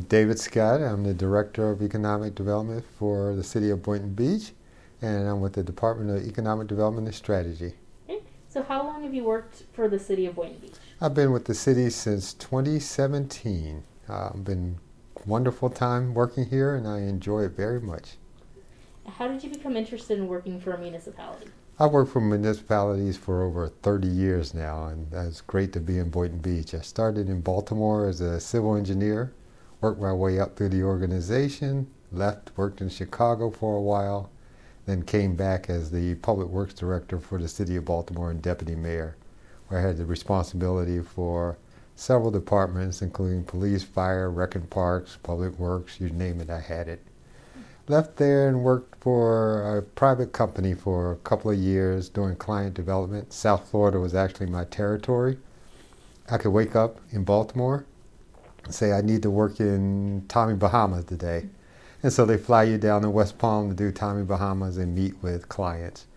David Scott. I'm the Director of Economic Development for the City of Boynton Beach, and I'm with the Department of Economic Development and Strategy. Okay. So how long have you worked for the City of Boynton Beach? I've been with the city since 2017. Been wonderful time working here, and I enjoy it very much. How did you become interested in working for a municipality? I've worked for municipalities for over 30 years now, and it's great to be in Boynton Beach. I started in Baltimore as a civil engineer, worked my way up through the organization, left, worked in Chicago for a while, then came back as the Public Works Director for the City of Baltimore and Deputy Mayor, where I had the responsibility for several departments, including police, fire, rec and parks, public works, you name it, I had it. Left there and worked for a private company for a couple of years doing client development. South Florida was actually my territory. I could wake up in Baltimore and say, I need to work in Tommy Bahamas today. And so they fly you down to West Palm to do Tommy Bahamas and meet with clients.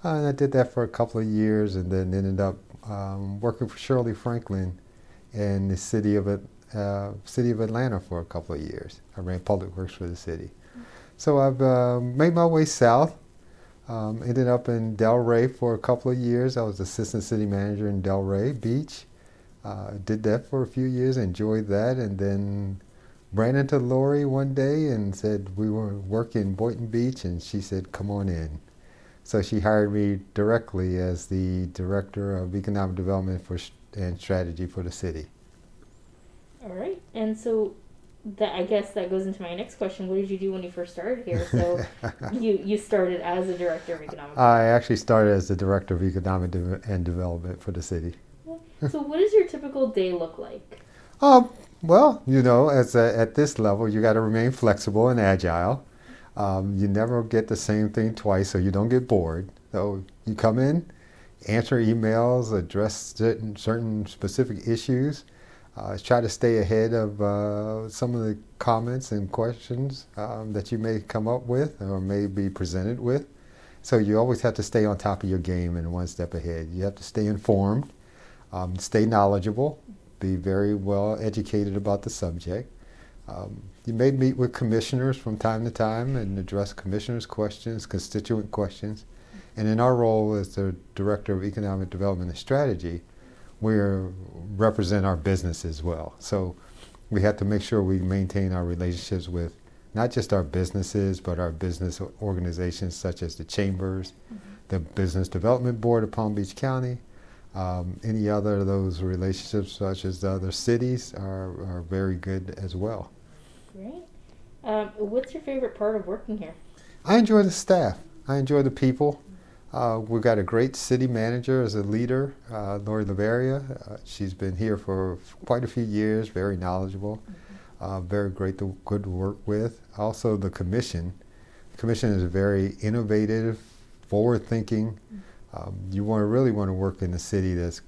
And I did that for a couple of years and then ended up working for Shirley Franklin in the city of Atlanta for a couple of years. I ran public works for the city. So I've made my way south, ended up in Delray for a couple of years. I was assistant city manager in Delray Beach. Did that for a few years, enjoyed that, and then ran into Lori one day and said we were working in Boynton Beach, and she said, come on in. So she hired me directly as the Director of Economic Development and Strategy for the city. All right. And so I guess that goes into my next question. What did you do when you first started here? So you started as a Director of Economic Development. I actually started as the Director of Economic and Development for the city. So what does your typical day look like? Well, at this level, you got to remain flexible and agile. You never get the same thing twice, so you don't get bored. So you come in, answer emails, address certain specific issues. Try to stay ahead of some of the comments and questions that you may come up with or may be presented with. So you always have to stay on top of your game and one step ahead. You have to stay informed, stay knowledgeable, be very well educated about the subject. You may meet with commissioners from time to time and address commissioners' questions, constituent questions. And in our role as the Director of Economic Development and Strategy, we represent our business as well. So we have to make sure we maintain our relationships with not just our businesses, but our business organizations such as the chambers, the Business Development Board of Palm Beach County, any other of those relationships such as the other cities are very good as well. Great. What's your favorite part of working here? I enjoy the staff. I enjoy the people. We've got a great city manager as a leader, Lori Laveria. She's been here for quite a few years, very knowledgeable, very good to work with. Also the commission. The commission is very innovative, forward-thinking. You really want to work in a city that's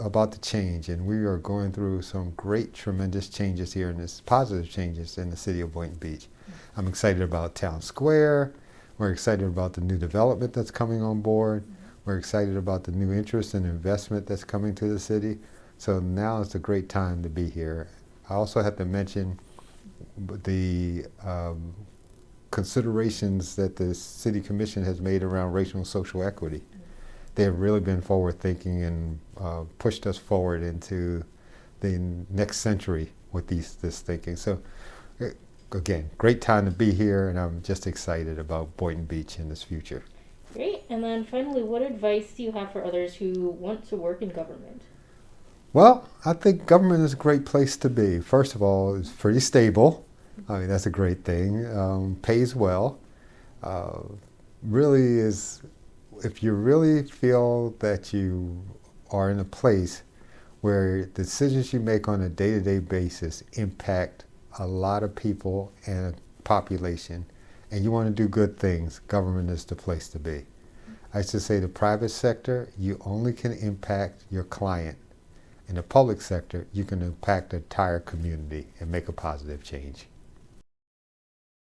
about to change, and we are going through some great, tremendous changes here, and this positive changes in the city of Boynton Beach. I'm excited about Town Square. We're excited about the new development that's coming on board. We're excited about the new interest and investment that's coming to the city. So now is a great time to be here. I also have to mention the considerations that the City Commission has made around racial and social equity. They have really been forward-thinking and pushed us forward into the next century with this thinking. So again, great time to be here, and I'm just excited about Boynton Beach in this future. Great. And then finally, what advice do you have for others who want to work in government? Well, I think government is a great place to be. First of all, it's pretty stable. I mean, that's a great thing. Pays well. Really is, if you really feel that you are in a place where the decisions you make on a day-to-day basis impact a lot of people and a population, and you want to do good things, government is the place to be. I used to say the private sector, you only can impact your client. In the public sector, you can impact the entire community and make a positive change.